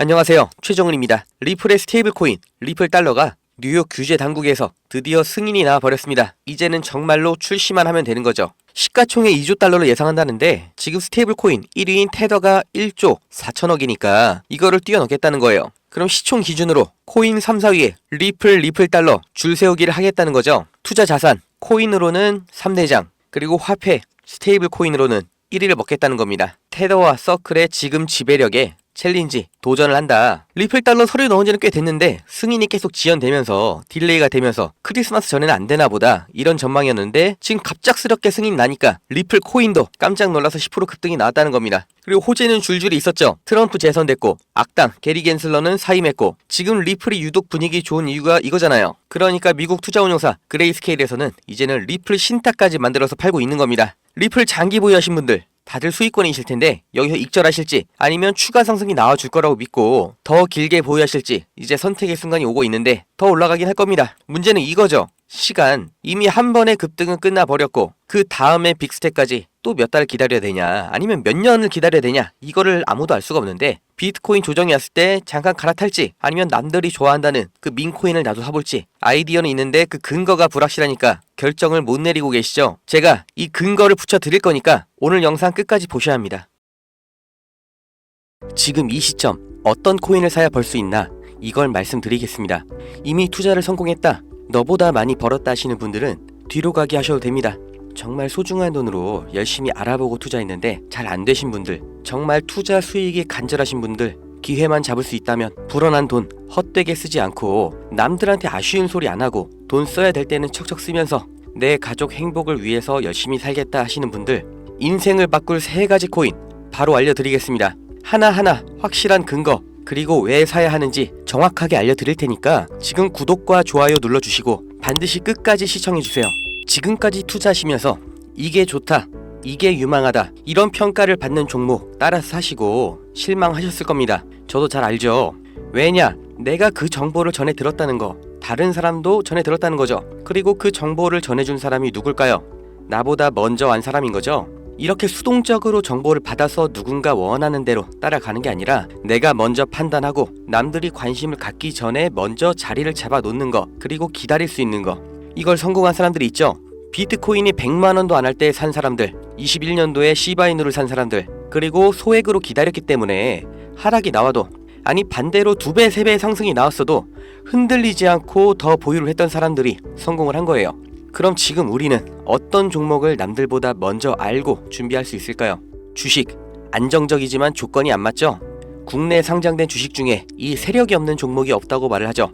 안녕하세요, 최정은입니다. 리플의 스테이블 코인 리플 달러가 뉴욕 규제 당국에서 드디어 승인이 나와버렸습니다. 이제는 정말로 출시만 하면 되는 거죠. 시가총액 2조 달러를 예상한다는데 지금 스테이블 코인 1위인 테더가 1조 4천억이니까 이거를 뛰어넘겠다는 거예요. 그럼 시총 기준으로 코인 3, 4위에 리플 달러 줄 세우기를 하겠다는 거죠. 투자 자산 코인으로는 3대장, 그리고 화폐 스테이블 코인으로는 1위를 먹겠다는 겁니다. 테더와 서클의 지금 지배력에 챌린지 도전을 한다. 리플 달러 서류 넣은 지는 꽤 됐는데 승인이 계속 지연되면서 딜레이가 되면서 크리스마스 전에는 안 되나 보다 이런 전망이었는데 지금 갑작스럽게 승인이 나니까 리플 코인도 깜짝 놀라서 10% 급등이 나왔다는 겁니다. 그리고 호재는 줄줄이 있었죠. 트럼프 재선됐고 악당 게리 겐슬러는 사임했고 지금 리플이 유독 분위기 좋은 이유가 이거잖아요. 그러니까 미국 투자운용사 그레이스케일에서는 이제는 리플 신탁까지 만들어서 팔고 있는 겁니다. 리플 장기 보유하신 분들 다들 수익권이실 텐데 여기서 익절하실지 아니면 추가 상승이 나와줄 거라고 믿고 더 길게 보유하실지 이제 선택의 순간이 오고 있는데 더 올라가긴 할 겁니다. 문제는 이거죠. 시간, 이미 한 번의 급등은 끝나버렸고 그 다음에 빅스텝까지 또 몇 달 기다려야 되냐 아니면 몇 년을 기다려야 되냐 이거를 아무도 알 수가 없는데 비트코인 조정이 왔을 때 잠깐 갈아탈지 아니면 남들이 좋아한다는 그 민코인을 나도 사볼지 아이디어는 있는데 그 근거가 불확실하니까 결정을 못 내리고 계시죠. 제가 이 근거를 붙여 드릴 거니까 오늘 영상 끝까지 보셔야 합니다. 지금 이 시점 어떤 코인을 사야 벌 수 있나 이걸 말씀드리겠습니다. 이미 투자를 성공했다, 너보다 많이 벌었다 하시는 분들은 뒤로 가기 하셔도 됩니다. 정말 소중한 돈으로 열심히 알아보고 투자했는데 잘 안 되신 분들, 정말 투자 수익이 간절하신 분들, 기회만 잡을 수 있다면 불어난 돈 헛되게 쓰지 않고 남들한테 아쉬운 소리 안 하고 돈 써야 될 때는 척척 쓰면서 내 가족 행복을 위해서 열심히 살겠다 하시는 분들, 인생을 바꿀 3가지 코인 바로 알려드리겠습니다. 하나하나 확실한 근거 그리고 왜 사야 하는지 정확하게 알려드릴 테니까 지금 구독과 좋아요 눌러주시고 반드시 끝까지 시청해주세요. 지금까지 투자하시면서 이게 좋다, 이게 유망하다 이런 평가를 받는 종목 따라서 사시고 실망하셨을 겁니다. 저도 잘 알죠. 왜냐? 내가 그 정보를 전해 들었다는 거, 다른 사람도 전해 들었다는 거죠. 그리고 그 정보를 전해준 사람이 누굴까요? 나보다 먼저 안 사람인 거죠. 이렇게 수동적으로 정보를 받아서 누군가 원하는 대로 따라가는 게 아니라 내가 먼저 판단하고 남들이 관심을 갖기 전에 먼저 자리를 잡아 놓는 거, 그리고 기다릴 수 있는 거, 이걸 성공한 사람들이 있죠. 비트코인이 100만원도 안 할 때 산 사람들, 21년도에 시바이누를 산 사람들, 그리고 소액으로 기다렸기 때문에 하락이 나와도, 아니 반대로 2배, 3배 상승이 나왔어도 흔들리지 않고 더 보유를 했던 사람들이 성공을 한 거예요. 그럼 지금 우리는 어떤 종목을 남들보다 먼저 알고 준비할 수 있을까요? 주식, 안정적이지만 조건이 안 맞죠? 국내 상장된 주식 중에 이 세력이 없는 종목이 없다고 말을 하죠.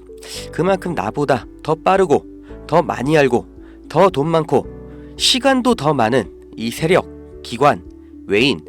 그만큼 나보다 더 빠르고 더 많이 알고 더 돈 많고 시간도 더 많은 이 세력, 기관, 외인,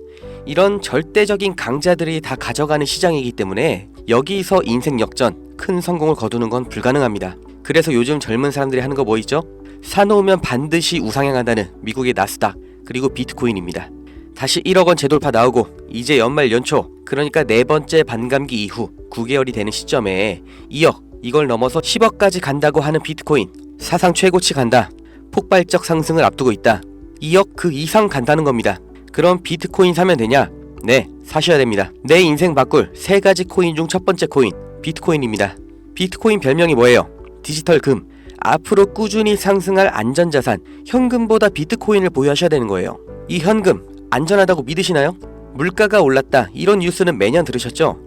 이런 절대적인 강자들이 다 가져가는 시장이기 때문에 여기서 인생 역전, 큰 성공을 거두는 건 불가능합니다. 그래서 요즘 젊은 사람들이 하는 거 뭐 있죠? 사놓으면 반드시 우상향한다는 미국의 나스닥 그리고 비트코인입니다. 다시 1억원 재돌파 나오고 이제 연말 연초, 그러니까 4번째 반감기 이후 9개월이 되는 시점에 2억, 이걸 넘어서 10억까지 간다고 하는 비트코인, 사상 최고치 간다, 폭발적 상승을 앞두고 있다, 2억 그 이상 간다는 겁니다. 그럼 비트코인 사면 되냐? 네, 사셔야 됩니다. 내 인생 바꿀 3가지 코인 중 첫 번째 코인 비트코인입니다. 비트코인 별명이 뭐예요? 디지털 금. 앞으로 꾸준히 상승할 안전자산, 현금보다 비트코인을 보유하셔야 되는 거예요. 이 현금 안전하다고 믿으시나요? 물가가 올랐다 이런 뉴스는 매년 들으셨죠?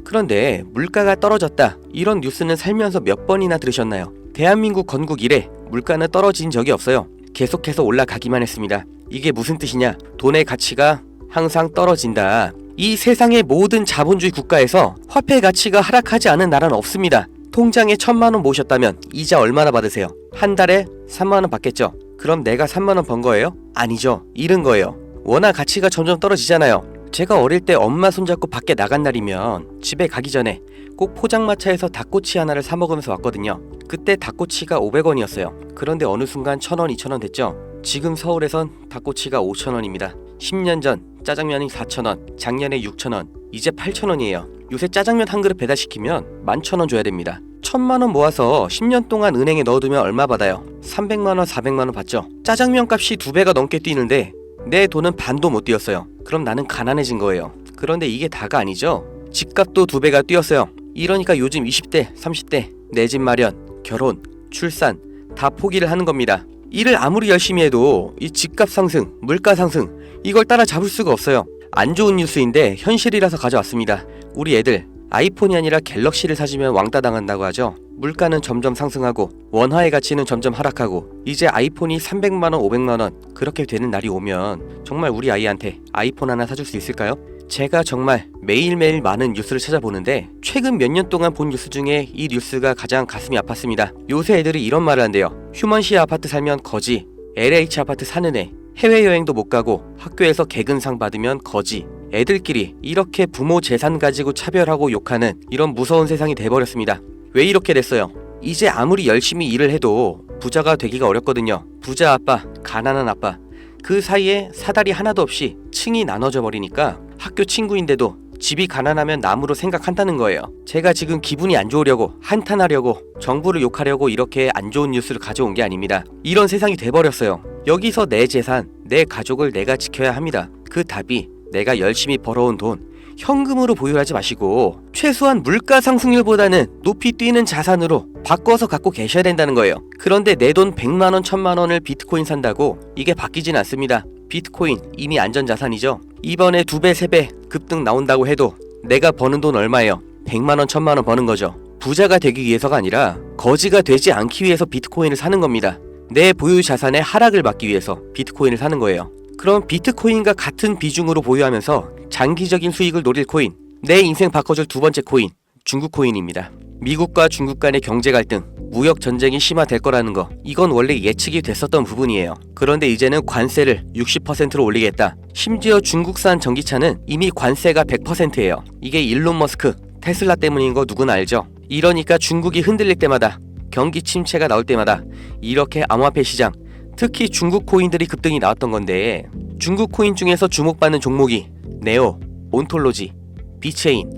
그런데 물가가 떨어졌다 이런 뉴스는 살면서 몇 번이나 들으셨나요? 대한민국 건국 이래 물가는 떨어진 적이 없어요. 계속해서 올라가기만 했습니다. 이게 무슨 뜻이냐? 돈의 가치가 항상 떨어진다. 이 세상의 모든 자본주의 국가에서 화폐 가치가 하락하지 않은 나라는 없습니다. 통장에 1000만원 모으셨다면 이자 얼마나 받으세요? 한 달에 3만원 받겠죠? 그럼 내가 3만원 번 거예요? 아니죠. 잃은 거예요. 워낙 가치가 점점 떨어지잖아요. 제가 어릴 때 엄마 손잡고 밖에 나간 날이면 집에 가기 전에 꼭 포장마차에서 닭꼬치 하나를 사 먹으면서 왔거든요. 그때 닭꼬치가 500원이었어요. 그런데 어느 순간 1000원, 2000원 됐죠? 지금 서울에선 닭꼬치가 5000원입니다. 10년 전 짜장면이 4000원, 작년에 6000원, 이제 8000원이에요. 요새 짜장면 한 그릇 배달시키면 11,000원 줘야 됩니다. 1000만원 모아서 10년 동안 은행에 넣어두면 얼마 받아요? 300만원, 400만원 받죠. 짜장면 값이 2배가 넘게 뛰는데 내 돈은 반도 못 뛰었어요. 그럼 나는 가난해진 거예요. 그런데 이게 다가 아니죠. 집값도 2배가 뛰었어요. 이러니까 요즘 20대, 30대 내 집 마련, 결혼, 출산 다 포기를 하는 겁니다. 일을 아무리 열심히 해도 이 집값 상승, 물가 상승 이걸 따라잡을 수가 없어요. 안 좋은 뉴스인데 현실이라서 가져왔습니다. 우리 애들 아이폰이 아니라 갤럭시를 사주면 왕따 당한다고 하죠. 물가는 점점 상승하고 원화의 가치는 점점 하락하고 이제 아이폰이 300만원, 500만원 그렇게 되는 날이 오면 정말 우리 아이한테 아이폰 하나 사줄 수 있을까요? 제가 정말 매일매일 많은 뉴스를 찾아보는데 최근 몇 년 동안 본 뉴스 중에 이 뉴스가 가장 가슴이 아팠습니다. 요새 애들이 이런 말을 한대요. 휴먼시 아파트 살면 거지, LH 아파트 사는 애, 해외여행도 못 가고 학교에서 개근상 받으면 거지. 애들끼리 이렇게 부모 재산 가지고 차별하고 욕하는 이런 무서운 세상이 돼버렸습니다. 왜 이렇게 됐어요? 이제 아무리 열심히 일을 해도 부자가 되기가 어렵거든요. 부자 아빠, 가난한 아빠 그 사이에 사다리 하나도 없이 층이 나눠져 버리니까 학교 친구인데도 집이 가난하면 남으로 생각한다는 거예요. 제가 지금 기분이 안 좋으려고 한탄하려고 정부를 욕하려고 이렇게 안 좋은 뉴스를 가져온 게 아닙니다. 이런 세상이 돼버렸어요. 여기서 내 재산, 내 가족을 내가 지켜야 합니다. 그 답이 내가 열심히 벌어온 돈 현금으로 보유하지 마시고 최소한 물가 상승률보다는 높이 뛰는 자산으로 바꿔서 갖고 계셔야 된다는 거예요. 그런데 내 돈 100만원, 1000만원을 비트코인 산다고 이게 바뀌진 않습니다. 비트코인 이미 안전자산이죠. 이번에 2배, 3배 급등 나온다고 해도 내가 버는 돈 얼마예요? 100만원, 1000만원 버는 거죠. 부자가 되기 위해서가 아니라 거지가 되지 않기 위해서 비트코인을 사는 겁니다. 내 보유 자산의 하락을 막기 위해서 비트코인을 사는 거예요. 그럼 비트코인과 같은 비중으로 보유하면서 장기적인 수익을 노릴 코인, 내 인생 바꿔줄 두 번째 코인, 중국 코인입니다. 미국과 중국 간의 경제 갈등, 무역 전쟁이 심화될 거라는 거, 이건 원래 예측이 됐었던 부분이에요. 그런데 이제는 관세를 60%로 올리겠다. 심지어 중국산 전기차는 이미 관세가 100%예요. 이게 일론 머스크, 테슬라 때문인 거 누구나 알죠? 이러니까 중국이 흔들릴 때마다, 경기 침체가 나올 때마다 이렇게 암호화폐 시장, 특히 중국 코인들이 급등이 나왔던 건데, 중국 코인 중에서 주목받는 종목이 네오, 온톨로지, 비체인,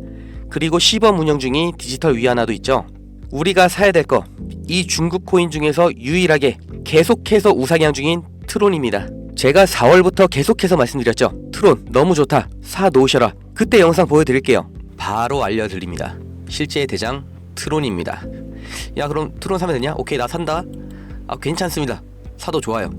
그리고 시범 운영 중인 디지털 위안화도 있죠. 우리가 사야 될 거, 이 중국 코인 중에서 유일하게 계속해서 우상향 중인 트론입니다. 제가 4월부터 계속해서 말씀드렸죠. 트론 너무 좋다, 사 놓으셔라. 그때 영상 보여드릴게요. 바로 알려드립니다. 실제의 대장 트론입니다. 야, 그럼 트론 사면 되냐? 오케이, 나 산다. 아, 괜찮습니다. 사도 좋아요.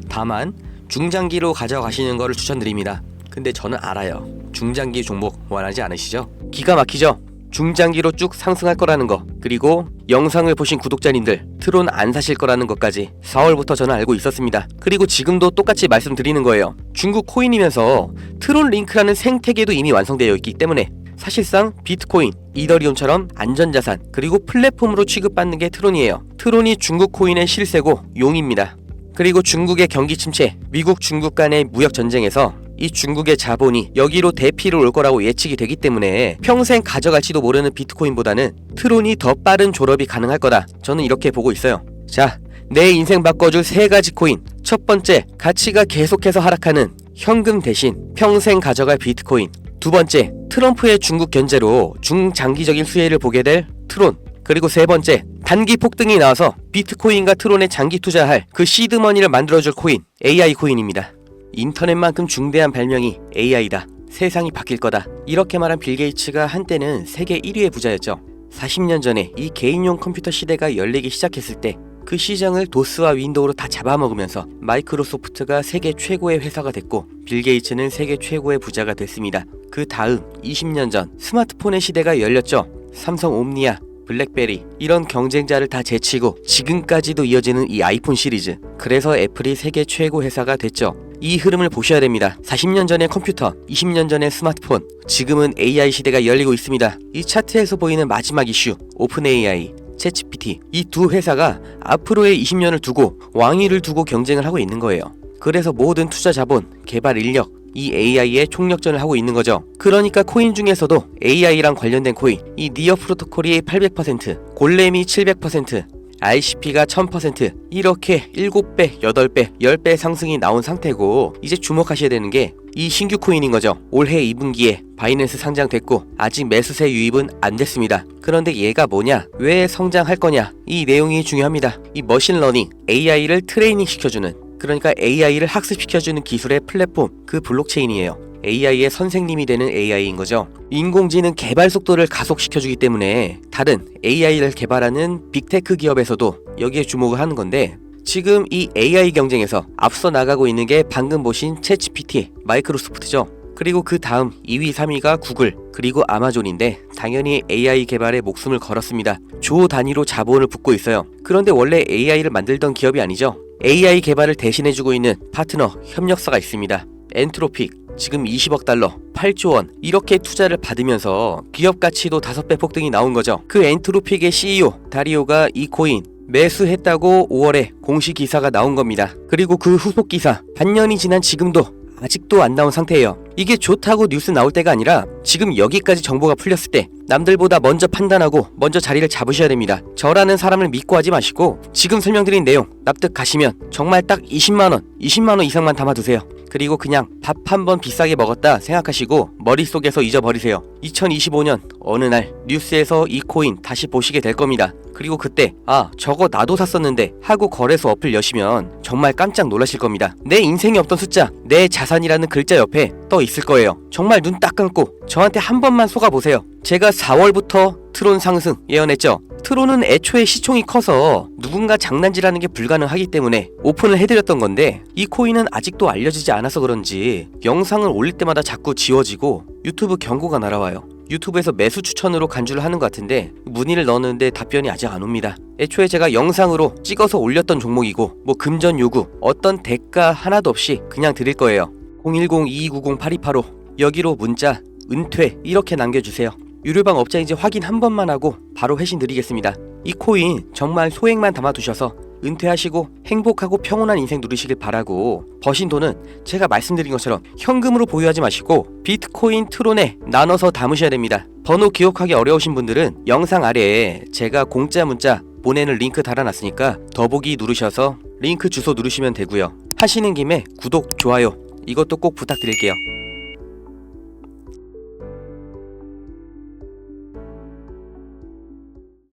다만 중장기로 가져가시는 거를 추천드립니다. 근데 저는 알아요. 중장기 종목 원하지 않으시죠? 기가 막히죠? 중장기로 쭉 상승할 거라는 거, 그리고 영상을 보신 구독자님들 트론 안 사실 거라는 것까지 4월부터 저는 알고 있었습니다. 그리고 지금도 똑같이 말씀드리는 거예요. 중국 코인이면서 트론 링크라는 생태계도 이미 완성되어 있기 때문에 사실상 비트코인, 이더리움처럼 안전자산, 그리고 플랫폼으로 취급받는 게 트론이에요. 트론이 중국 코인의 실세고 용입니다. 그리고 중국의 경기 침체, 미국 중국 간의 무역 전쟁에서 이 중국의 자본이 여기로 대피를 올 거라고 예측이 되기 때문에 평생 가져갈지도 모르는 비트코인보다는 트론이 더 빠른 졸업이 가능할 거다. 저는 이렇게 보고 있어요. 자, 내 인생 바꿔줄 3가지 코인. 첫 번째, 가치가 계속해서 하락하는 현금 대신 평생 가져갈 비트코인. 두 번째, 트럼프의 중국 견제로 중장기적인 수혜를 보게 될 트론. 그리고 세 번째, 단기 폭등이 나와서 비트코인과 트론에 장기 투자할 그 시드머니를 만들어줄 코인, AI 코인입니다. 인터넷만큼 중대한 발명이 AI다. 세상이 바뀔 거다. 이렇게 말한 빌 게이츠가 한때는 세계 1위의 부자였죠. 40년 전에 이 개인용 컴퓨터 시대가 열리기 시작했을 때 그 시장을 도스와 윈도우로 다 잡아먹으면서 마이크로소프트가 세계 최고의 회사가 됐고 빌 게이츠는 세계 최고의 부자가 됐습니다. 그 다음 20년 전 스마트폰의 시대가 열렸죠. 삼성 옴니아, 블랙베리 이런 경쟁자를 다 제치고 지금까지도 이어지는 이 아이폰 시리즈. 그래서 애플이 세계 최고 회사가 됐죠. 이 흐름을 보셔야 됩니다. 40년 전의 컴퓨터, 20년 전의 스마트폰, 지금은 AI 시대가 열리고 있습니다. 이 차트에서 보이는 마지막 이슈, 오픈 AI, 챗GPT, 이 두 회사가 앞으로의 20년을 두고 왕위를 두고 경쟁을 하고 있는 거예요. 그래서 모든 투자 자본, 개발 인력, 이 AI의 총력전을 하고 있는 거죠. 그러니까 코인 중에서도 AI랑 관련된 코인, 이 니어 프로토콜이 800%, 골렘이 700%, ICP가 1000%, 이렇게 7배, 8배, 10배 상승이 나온 상태고 이제 주목하셔야 되는 게 이 신규 코인인 거죠. 올해 2분기에 바이낸스 상장됐고 아직 매수세 유입은 안 됐습니다. 그런데 얘가 뭐냐? 왜 성장할 거냐? 이 내용이 중요합니다. 이 머신러닝, AI를 트레이닝 시켜주는, 그러니까 AI를 학습시켜주는 기술의 플랫폼, 그 블록체인이에요. AI의 선생님이 되는 AI인 거죠. 인공지능 개발 속도를 가속시켜주기 때문에 다른 AI를 개발하는 빅테크 기업에서도 여기에 주목을 하는 건데, 지금 이 AI 경쟁에서 앞서 나가고 있는 게 방금 보신 챗GPT, 마이크로소프트죠. 그리고 그 다음 2위, 3위가 구글, 그리고 아마존인데 당연히 AI 개발에 목숨을 걸었습니다. 조 단위로 자본을 붓고 있어요. 그런데 원래 AI를 만들던 기업이 아니죠. AI 개발을 대신해주고 있는 파트너, 협력사가 있습니다. 엔트로픽, 지금 20억 달러, 8조 원 이렇게 투자를 받으면서 기업 가치도 5배 폭등이 나온 거죠. 그 엔트로픽의 CEO 다리오가 이 코인 매수했다고 5월에 공식 기사가 나온 겁니다. 그리고 그 후속 기사 반년이 지난 지금도 아직도 안 나온 상태예요. 이게 좋다고 뉴스 나올 때가 아니라 지금 여기까지 정보가 풀렸을 때 남들보다 먼저 판단하고 먼저 자리를 잡으셔야 됩니다. 저라는 사람을 믿고 하지 마시고 지금 설명드린 내용 납득 가시면 정말 딱 20만원 이상만 담아두세요. 그리고 그냥 밥 한 번 비싸게 먹었다 생각하시고 머릿속에서 잊어버리세요. 2025년 어느 날 뉴스에서 이 코인 다시 보시게 될 겁니다. 그리고 그때 저거 나도 샀었는데 하고 거래소 어플 여시면 정말 깜짝 놀라실 겁니다. 내 인생에 없던 숫자, 내 자산이라는 글자 옆에 떠 있을 거예요. 정말 눈 딱 감고 저한테 한 번만 속아보세요. 제가 4월부터 트론 상승 예언했죠. 트론은 애초에 시총이 커서 누군가 장난질하는 게 불가능하기 때문에 오픈을 해드렸던 건데, 이 코인은 아직도 알려지지 않아서 그런지 영상을 올릴 때마다 자꾸 지워지고 유튜브 경고가 날아와요. 유튜브에서 매수 추천으로 간주를 하는 것 같은데 문의를 넣었는데 답변이 아직 안 옵니다. 애초에 제가 영상으로 찍어서 올렸던 종목이고 뭐 금전 요구 어떤 대가 하나도 없이 그냥 드릴 거예요. 010-2290-8285 여기로 문자 은퇴 이렇게 남겨주세요. 유료방 업자인지 확인 한 번만 하고 바로 회신 드리겠습니다. 이 코인 정말 소액만 담아두셔서 은퇴하시고 행복하고 평온한 인생 누리시길 바라고, 버신 돈은 제가 말씀드린 것처럼 현금으로 보유하지 마시고 비트코인 트론에 나눠서 담으셔야 됩니다. 번호 기억하기 어려우신 분들은 영상 아래에 제가 공짜 문자 보내는 링크 달아놨으니까 더보기 누르셔서 링크 주소 누르시면 되고요. 하시는 김에 구독, 좋아요 이것도 꼭 부탁드릴게요.